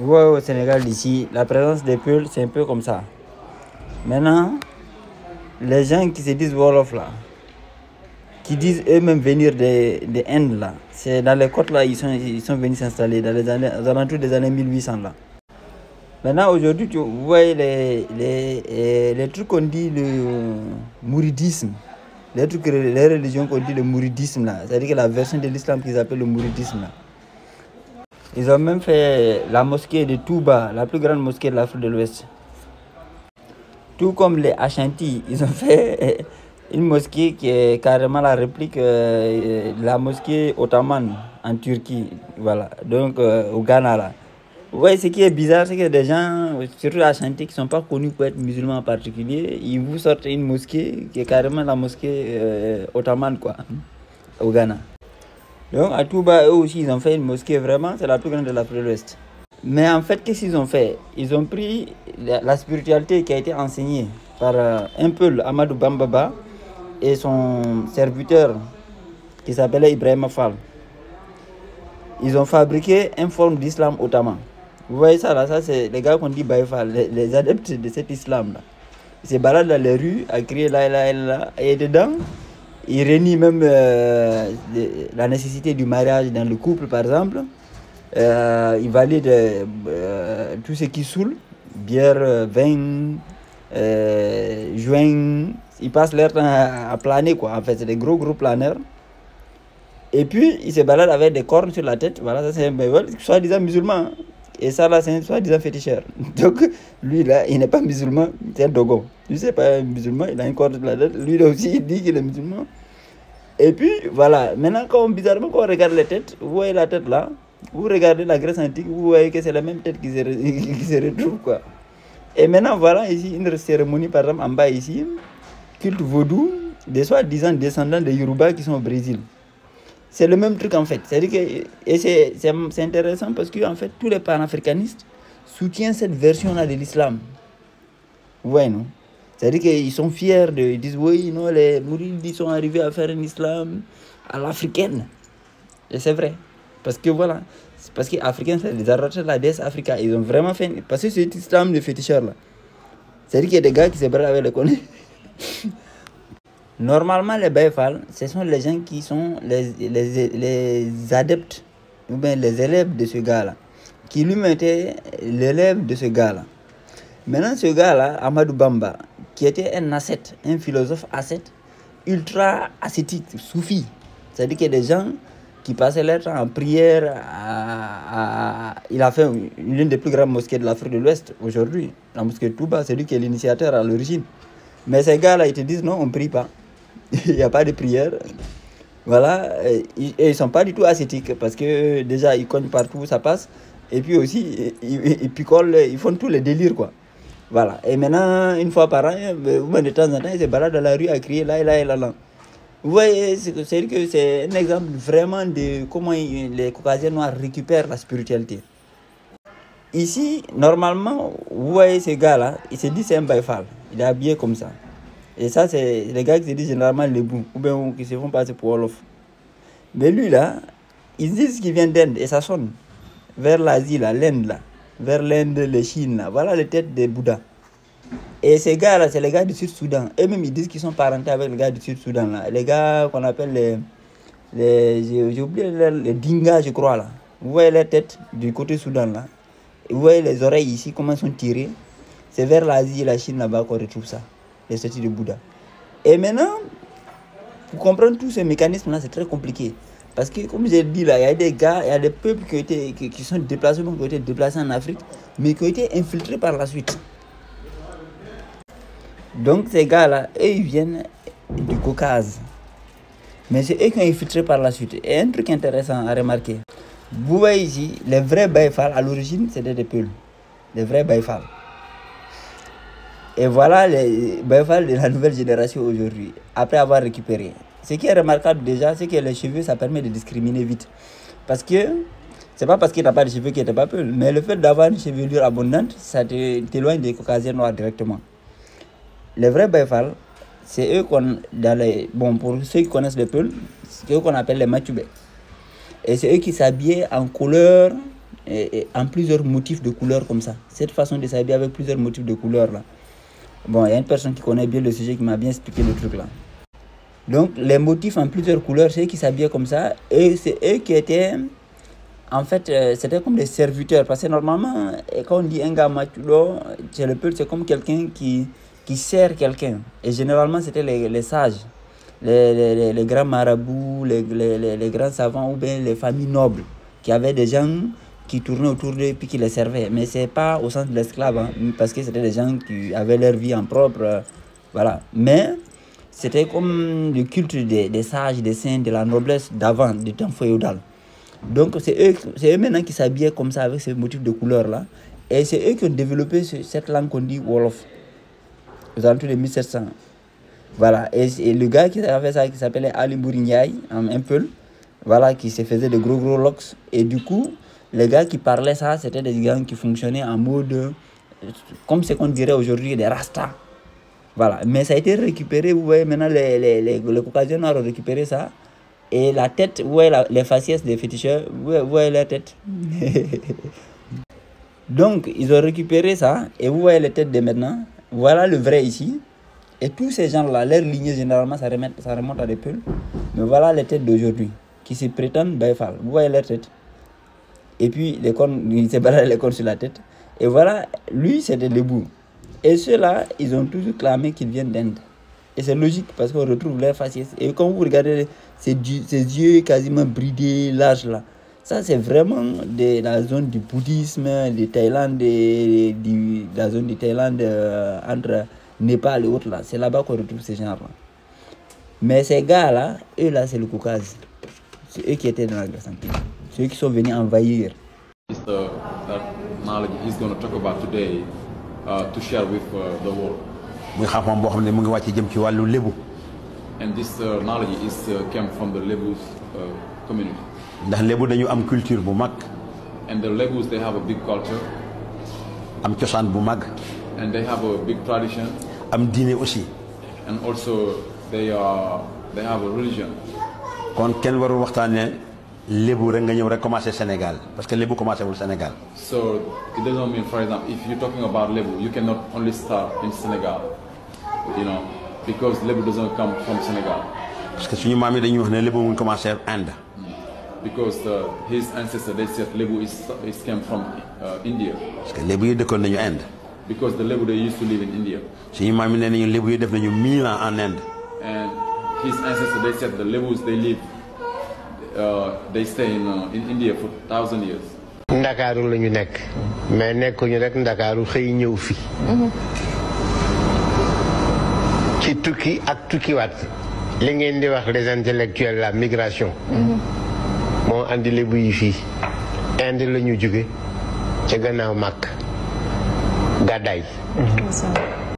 Ouais, au Sénégal d'ici, la présence des Peuls, c'est un peu comme ça. Maintenant, les gens qui se disent Wolof là, qui disent eux-mêmes venir de Inde là, c'est dans les côtes là, ils sont venus s'installer dans les années, aux alentours des années 1800 là. Maintenant, aujourd'hui, tu vois les trucs qu'on dit le mouridisme, les religions qu'on dit le mouridisme là, c'est-à-dire que la version de l'islam qu'ils appellent le mouridisme là. Ils ont même fait la mosquée de Touba, la plus grande mosquée de l'Afrique de l'Ouest. Tout comme les Ashanti, ils ont fait une mosquée qui est carrément la réplique de la mosquée ottomane en Turquie, voilà, donc au Ghana là. Ouais, ce qui est bizarre, c'est que des gens, surtout les Ashanti, qui ne sont pas connus pour être musulmans en particulier, ils vous sortent une mosquée qui est carrément la mosquée ottomane quoi, au Ghana. Donc à Touba, eux aussi, ils ont fait une mosquée vraiment, c'est la plus grande de l'Afrique de l'Ouest. Mais en fait, qu'est-ce qu'ils ont fait? Ils ont pris la spiritualité qui a été enseignée par un peu Amadou Bambaba et son serviteur qui s'appelait Ibrahim Fall. Ils ont fabriqué une forme d'islam ottoman. Vous voyez ça là, ça c'est les gars qu'on dit Baïfal, les adeptes de cet islam là. Ils se baladent dans les rues à crier là, là, là, et dedans, ils renient même la nécessité du mariage dans le couple par exemple. Ils valident tout ce qui saoule, bière, vin, joint. Ils passent leur temps à planer quoi. En fait, c'est des gros planeurs. Et puis, ils se baladent avec des cornes sur la tête. Voilà, ça c'est un bévol, soi-disant musulman. Et ça là, c'est un soi-disant féticheur. Donc, lui là, il n'est pas musulman, c'est un dogon. Lui, c'est pas un musulman, il a une corne sur la tête. Lui là aussi, il dit qu'il est musulman. Et puis, voilà. Maintenant, bizarrement, quand on regarde les têtes, vous voyez la tête là. Vous regardez la Grèce antique, vous voyez que c'est la même tête qui se retrouve quoi. Et maintenant voilà ici une cérémonie par exemple en bas ici, culte vaudou, des soi-disant descendants des Yoruba qui sont au Brésil. C'est le même truc en fait. C'est-à-dire que, et c'est intéressant parce que en fait tous les panafricanistes soutiennent cette version-là de l'islam. Vous voyez non? C'est-à-dire qu'ils sont fiers ils disent oui, non, les mourides sont arrivés à faire un islam à l'africaine. Et c'est vrai. Parce que voilà, parce que les Africains, c'est les arrachés de la déesse Africa. Ils ont vraiment fait. Parce que c'est l'islam de féticheurs là. C'est-à-dire qu'il y a des gars qui se baladent avec les connus. Normalement, les Baïfal, ce sont les gens qui sont les adeptes ou bien les élèves de ce gars-là. Qui lui était l'élève de ce gars-là. Maintenant, ce gars-là, Amadou Bamba, qui était un ascète, un philosophe ascète, ultra ascétique, soufi. C'est-à-dire qu'il y a des gens qui passait leur temps en prière. Il a fait l'une des plus grandes mosquées de l'Afrique de l'Ouest aujourd'hui. La mosquée de Touba, c'est lui qui est l'initiateur à l'origine. Mais ces gars-là, ils te disent non, on ne prie pas. Il n'y a pas de prière. Voilà. Et ils ne sont pas du tout ascétiques parce que déjà, ils cognent partout, ça passe. Et puis aussi, ils picolent, ils font tous les délires quoi. Voilà. Et maintenant, une fois par an, de temps en temps, ils se baladent dans la rue à crier là, là, là, là. Vous voyez, c'est un exemple vraiment de comment les Caucasiens noirs récupèrent la spiritualité. Ici, normalement, vous voyez ces gars-là, ils se disent c'est un Baïfal. Il est habillé comme ça. Et ça, c'est les gars qui se disent généralement les bouts, ou bien qui se font passer pour Wolof. Mais lui, là, ils disent qu'il vient d'Inde et ça sonne. Vers l'Asie, là, l'Inde, là. Vers l'Inde, les Chine, là. Voilà les têtes des Bouddhas. Et ces gars-là, c'est les gars du Sud-Soudan. Eux-mêmes, ils disent qu'ils sont parentés avec les gars du Sud-Soudan. Là. Les gars qu'on appelle j'ai oublié les Dingas, je crois. Là. Vous voyez les têtes du côté Soudan. Là. Et vous voyez les oreilles ici, comment elles sont tirées. C'est vers l'Asie et la Chine là-bas qu'on retrouve ça. Les statues de Bouddha. Et maintenant, pour comprendre tous ces mécanismes-là, c'est très compliqué. Parce que, comme j'ai dit là, il y a des gars, il y a des peuples qui sont déplacés, qui ont été déplacés en Afrique, mais qui ont été infiltrés par la suite. Donc ces gars-là, eux, ils viennent du Caucase. Mais c'est eux qui ont infiltré par la suite. Et un truc intéressant à remarquer. Vous voyez ici, les vrais Baïfal, à l'origine, c'était des Peuls. Les vrais Baïfal. Et voilà les Baïfal de la nouvelle génération aujourd'hui, après avoir récupéré. Ce qui est remarquable déjà, c'est que les cheveux, ça permet de discriminer vite. Parce que, c'est pas parce qu'il n'a pas de cheveux qu'il n'était pas Peul, mais le fait d'avoir une chevelure abondante, ça t'éloigne des Caucasiens noirs directement. Les vrais Baïfal, c'est eux bon, pour ceux qui connaissent les Peuls, c'est eux qu'on appelle les Matubés. Et c'est eux qui s'habillaient en couleur en plusieurs motifs de couleurs comme ça. Cette façon de s'habiller avec plusieurs motifs de couleurs là. Bon, il y a une personne qui connaît bien le sujet qui m'a bien expliqué le truc là. Donc, les motifs en plusieurs couleurs, c'est eux qui s'habillaient comme ça. Et c'est eux qui étaient... En fait, c'était comme des serviteurs. Parce que normalement, quand on dit un gars machulo, c'est comme quelqu'un qui sert quelqu'un. Et généralement, c'était les sages, les grands marabouts, les grands savants ou bien les familles nobles qui avaient des gens qui tournaient autour d'eux et puis qui les servaient. Mais ce n'est pas au sens de l'esclave, hein, parce que c'était des gens qui avaient leur vie en propre. Voilà. Mais c'était comme le culte des sages, des saints, de la noblesse d'avant, du temps féodal. Donc c'est eux maintenant qui s'habillaient comme ça avec ces motifs de couleur là. Et c'est eux qui ont développé cette langue qu'on dit Wolof aux alentours de 1700. Voilà. Et le gars qui a fait ça, qui s'appelait Ali Bourignay, un peu, voilà, qui se faisait de gros locks. Et du coup, les gars qui parlaient ça, c'était des gars qui fonctionnaient en mode, comme ce qu'on dirait aujourd'hui, des rastas. Voilà. Mais ça a été récupéré, vous voyez, maintenant les Caucasiens ont récupéré ça. Et la tête, vous voyez les faciès des féticheurs, vous voyez la tête. Donc, ils ont récupéré ça, et vous voyez les têtes de maintenant. Voilà le vrai ici. Et tous ces gens-là, leur lignée, généralement, ça remonte à des Peuls. Mais voilà les têtes d'aujourd'hui, qui se prétendent Baïfal. Vous voyez leur tête. Et puis, les cornes, ils se baladent les cornes sur la tête. Et voilà, lui, c'était Lébou. Et ceux-là, ils ont toujours clamé qu'ils viennent d'Inde. Et c'est logique, parce qu'on retrouve leur faciès. Et quand vous regardez ces yeux quasiment bridés, larges là, ça c'est vraiment de la zone du bouddhisme, de Thaïlande, de la zone de Thaïlande entre Népal et autres là. C'est là-bas qu'on retrouve ces genres là. Mais ces gars là, eux là c'est le Caucase. C'est eux qui étaient dans la Grèce antique. C'est eux qui sont venus envahir. That knowledge he's going to talk about today to share with the world. muy xam-xam boo xam ne mu ngi wàcc jëm ci wàllu lébu. And this knowledge came from the Lebus community. ndax lébu dañu am culture bu mag. And the Lebus, they have a big culture. am cosaan bu mag. And they have a big tradition. am diine aussi. And also they have a religion. kon kenn warul waxtaanee lébu rek nga ñëw rek commencé Sénégal parce que lébu commencé wul Sénégal. So it doesn't mean, for example, if you're talking about Lebu, you cannot only start in Senegal, you know, because Lebu doesn't come from Senegal. parce que suñu maam yi dañuy wax ne lébu mu ngi commencé Inde. Because his ancestors, they said Lebu is came from India. parce que lébu yi dëkkoon nañu Inde. Because the Lebu, they used to live in India. suñu maam yi nee nañu lébu yi def nañu 1000 ans en Inde. And his ancestors, they said the Lebus, they live, they stay in India for 1,000 years. Ndakaaru la ñu nekk mais nekkuñu rek Ndakaaru xëy ñëw fi ci tukki ak tukkiwaat li ngeen di wax les intellectuels la migration moo andi lébu yi fii Inde la ñu jóge ca gannaaw màkk gàddaay